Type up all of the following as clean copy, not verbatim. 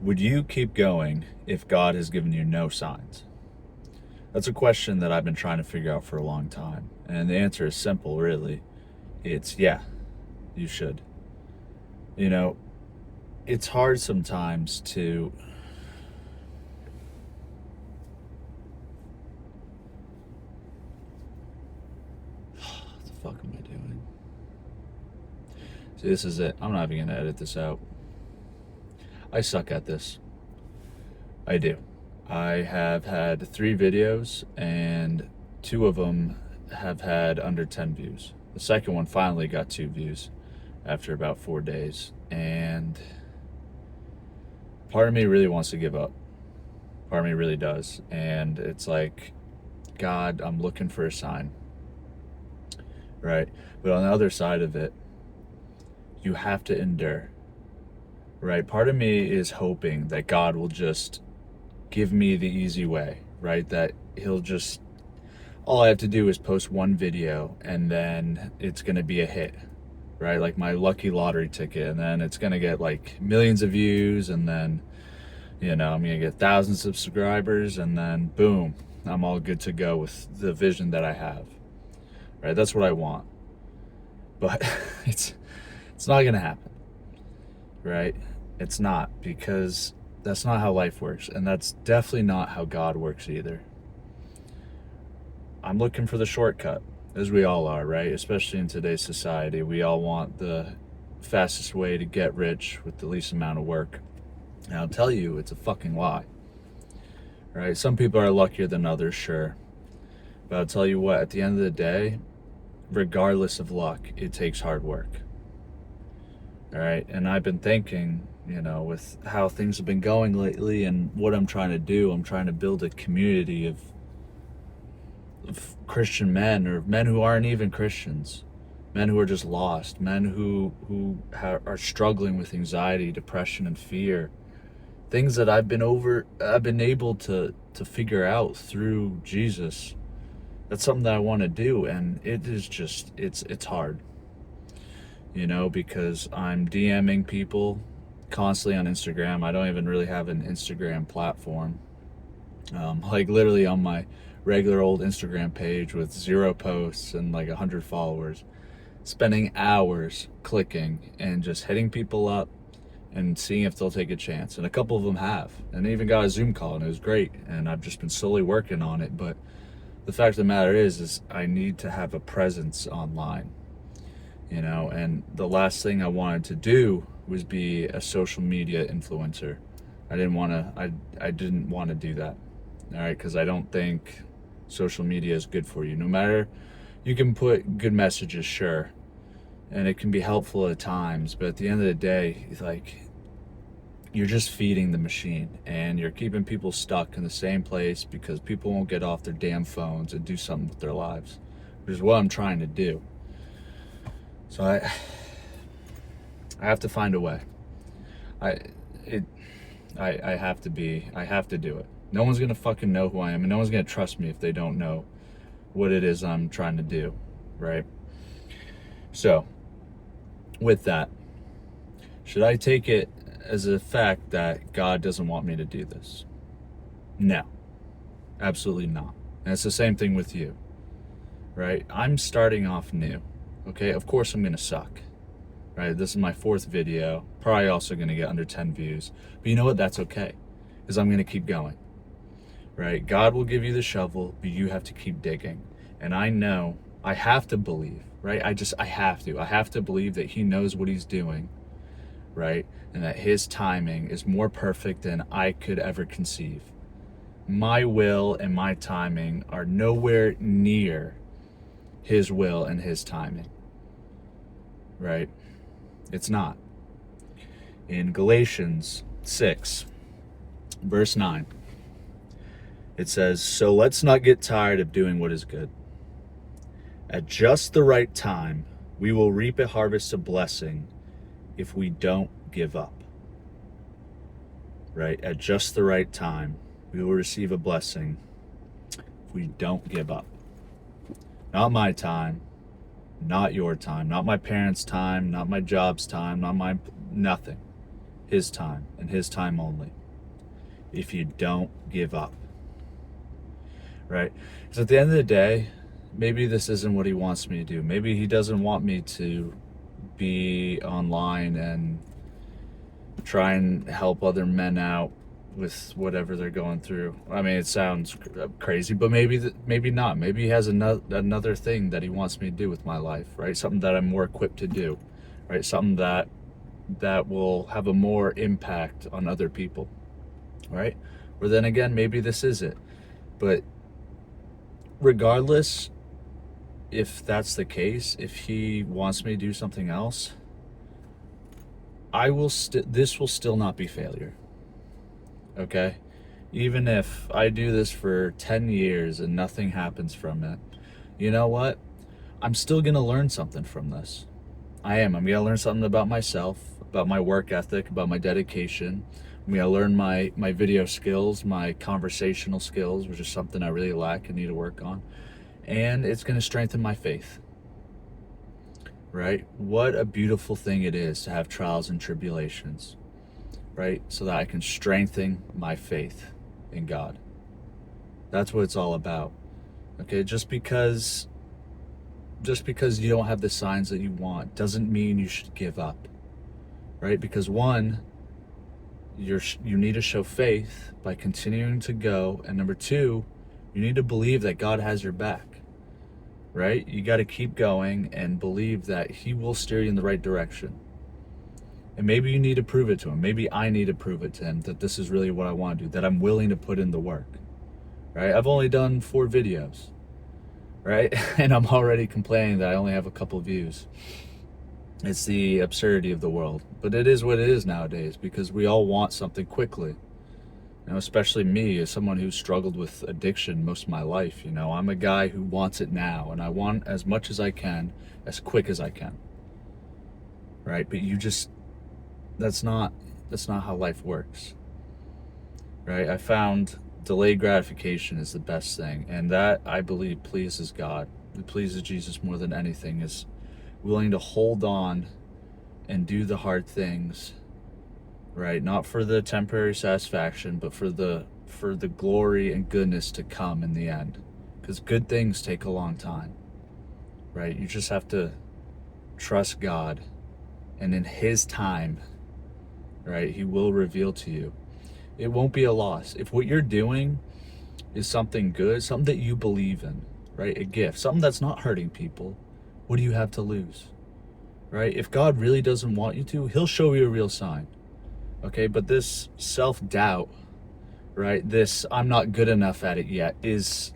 Would you keep going if God has given you no signs? That's a question that I've been trying to figure out for a long time. And the answer is simple, really. It's yeah, you should. You know, it's hard sometimes to. What the fuck am I doing? See, this is it. I'm not even going to edit this out. I suck at this. I do. I have had 3 videos, and 2 of them have had under 10 views. The second one finally got 2 views after about 4 days, and part of me really wants to give up. Part of me really does. And it's like, God, I'm looking for a sign, right? But on the other side of it, you have to endure, right? Part of me is hoping that God will just give me the easy way, right? That he'll just, all I have to do is post one video and then it's going to be a hit, right? Like my lucky lottery ticket, and then it's going to get like millions of views, and then, I'm going to get thousands of subscribers, and then boom, I'm all good to go with the vision that I have, right? That's what I want. But it's not going to happen, right? It's not, because that's not how life works, and that's definitely not how God works either. I'm looking for the shortcut, as we all are, right? Especially in today's society, we all want the fastest way to get rich with the least amount of work. And I'll tell you, it's a fucking lie, right? Some people are luckier than others, sure. But I'll tell you what, at the end of the day, regardless of luck, it takes hard work. All right. And I've been thinking, with how things have been going lately and what I'm trying to do, I'm trying to build a community of Christian men, or men who aren't even Christians, men who are just lost, men who are struggling with anxiety, depression, and fear. Things that I've been able to figure out through Jesus. That's something that I want to do, and it is just, it's hard, because I'm DMing people constantly on Instagram. I don't even really have an Instagram platform. Like literally on my regular old Instagram page with 0 posts and like 100 followers, spending hours clicking and just hitting people up and seeing if they'll take a chance. And a couple of them have, and even got a Zoom call, and it was great. And I've just been slowly working on it. But the fact of the matter is I need to have a presence online, and the last thing I wanted to do was be a social media influencer. I didn't want to do that. All right. Cause I don't think social media is good for you. No matter, you can put good messages, sure, and it can be helpful at times, but at the end of the day, it's like, you're just feeding the machine, and you're keeping people stuck in the same place because people won't get off their damn phones and do something with their lives, which is what I'm trying to do. So I have to find a way. I have to do it. No one's gonna fucking know who I am, and no one's gonna trust me if they don't know what it is I'm trying to do, right? So, with that, should I take it as a fact that God doesn't want me to do this? No, absolutely not. And it's the same thing with you, right? I'm starting off new, okay? Of course I'm gonna suck, right? This is my 4th video, probably also gonna get under 10 views. But you know what? That's okay, because I'm gonna keep going, right? God will give you the shovel, but you have to keep digging. And I know, I have to believe, right? I have to believe that he knows what he's doing, right? And that his timing is more perfect than I could ever conceive. My will and my timing are nowhere near his will and his timing, right? It's not. In Galatians 6, verse 9, it says, "So let's not get tired of doing what is good. At just the right time, we will reap a harvest of blessing if we don't give up." Right? At just the right time, we will receive a blessing if we don't give up. Not my time, not your time, not my parents' time, not my job's time, not my nothing. His time and His time only. If you don't give up, right? Because at the end of the day, maybe this isn't what He wants me to do. Maybe He doesn't want me to be online and try and help other men out with whatever they're going through. I mean, it sounds crazy, but maybe not. Maybe He has another thing that He wants me to do with my life, right? Something that I'm more equipped to do, right? Something that will have a more impact on other people, right? Or then again, maybe this is it. But regardless, if that's the case, if He wants me to do something else, this will still not be failure. Okay? Even if I do this for 10 years and nothing happens from it, you know what? I'm still going to learn something from this. I'm going to learn something about myself, about my work ethic, about my dedication. I'm going to learn my video skills, my conversational skills, which is something I really lack and need to work on. And it's going to strengthen my faith. Right? What a beautiful thing it is to have trials and tribulations, right? So that I can strengthen my faith in God. That's what it's all about. Okay? Just because you don't have the signs that you want doesn't mean you should give up. Right? Because one, you need to show faith by continuing to go, and number two, you need to believe that God has your back. Right? You got to keep going and believe that He will steer you in the right direction. And maybe you need to prove it to Him. Maybe I need to prove it to Him that this is really what I want to do, that I'm willing to put in the work. Right? I've only done 4 videos. Right? And I'm already complaining that I only have a couple views. It's the absurdity of the world. But it is what it is nowadays, because we all want something quickly. You know, especially me, as someone who's struggled with addiction most of my life. You know, I'm a guy who wants it now, and I want as much as I can, as quick as I can. Right? But that's not how life works. Right? I found delayed gratification is the best thing, and that, I believe, pleases God. It pleases Jesus more than anything, is willing to hold on and do the hard things. Right? Not for the temporary satisfaction, but for the glory and goodness to come in the end. Because good things take a long time. Right? You just have to trust God, and in His time, right, He will reveal to you. It won't be a loss. If what you're doing is something good, something that you believe in, right, a gift, something that's not hurting people, what do you have to lose? Right? If God really doesn't want you to, He'll show you a real sign. Okay, but this self-doubt, right, this I'm not good enough at it yet, is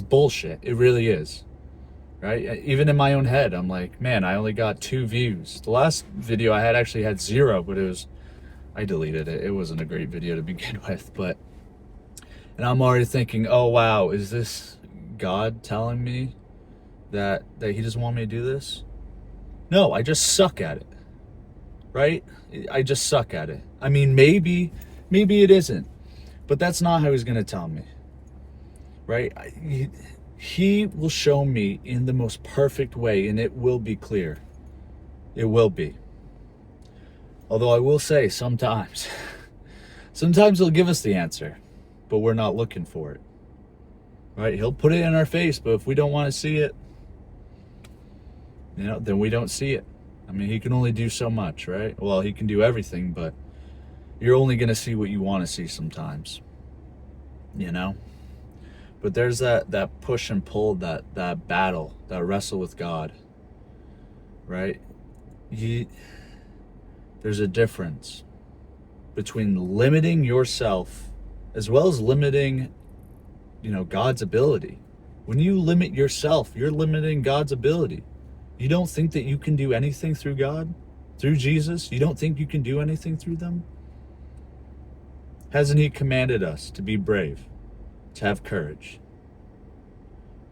bullshit. It really is. Right? Even in my own head, I'm like, man, I only got 2 views. The last video I had actually had 0, but I deleted it. It wasn't a great video to begin with, and I'm already thinking, oh wow, is this God telling me that He doesn't want me to do this? No, I just suck at it. Right? I just suck at it. I mean, maybe it isn't, but that's not how He's going to tell me. Right? He will show me in the most perfect way, and it will be clear. It will be. Although I will say, sometimes He'll give us the answer, but we're not looking for it. Right? He'll put it in our face, but if we don't want to see it, then we don't see it. I mean, He can only do so much, right? Well, He can do everything, but you're only going to see what you want to see sometimes. But there's that push and pull, that battle, that wrestle with God, right? There's a difference between limiting yourself as well as limiting, God's ability. When you limit yourself, you're limiting God's ability. You don't think that you can do anything through God, through Jesus? You don't think you can do anything through them? Hasn't He commanded us to be brave, to have courage,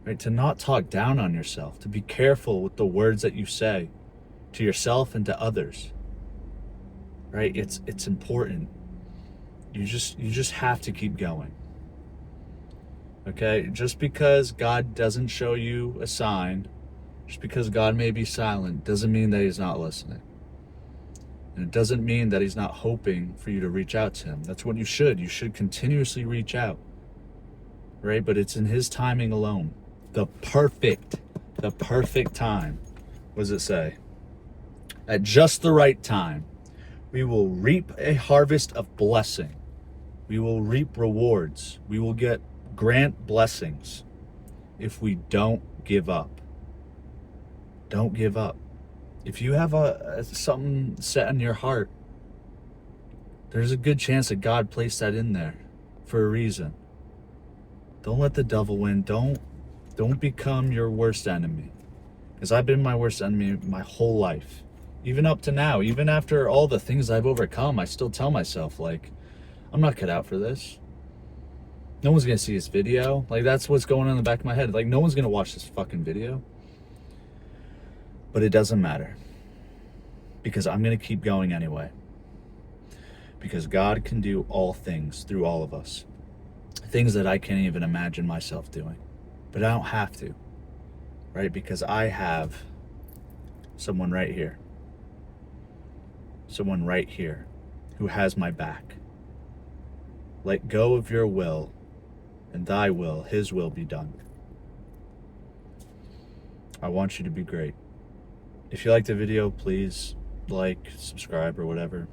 right? To not talk down on yourself, to be careful with the words that you say to yourself and to others, right? It's important. You just have to keep going. Okay? Just because God doesn't show you a sign, just because God may be silent, doesn't mean that He's not listening. And it doesn't mean that he's not hoping for you to reach out to him. That's what you should. You should continuously reach out, right? But it's in his timing alone. The perfect time. What does it say? At just the right time, we will reap a harvest of blessing. We will reap rewards. We will grant blessings if we don't give up. Don't give up. If you have something set in your heart, there's a good chance that God placed that in there for a reason. Don't let the devil win. Don't become your worst enemy. Because I've been my worst enemy my whole life. Even up to now, even after all the things I've overcome, I still tell myself, like, I'm not cut out for this. No one's going to see this video. Like, that's what's going on in the back of my head. Like, no one's going to watch this fucking video. But it doesn't matter. Because I'm going to keep going anyway. Because God can do all things through all of us. Things that I can't even imagine myself doing. But I don't have to. Right? Because I have someone right here. Someone right here who has my back. Let go of your will, and thy will, his will be done. I want you to be great. If you liked the video, please like, subscribe, or whatever.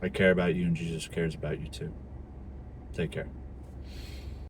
I care about you, and Jesus cares about you too. Take care.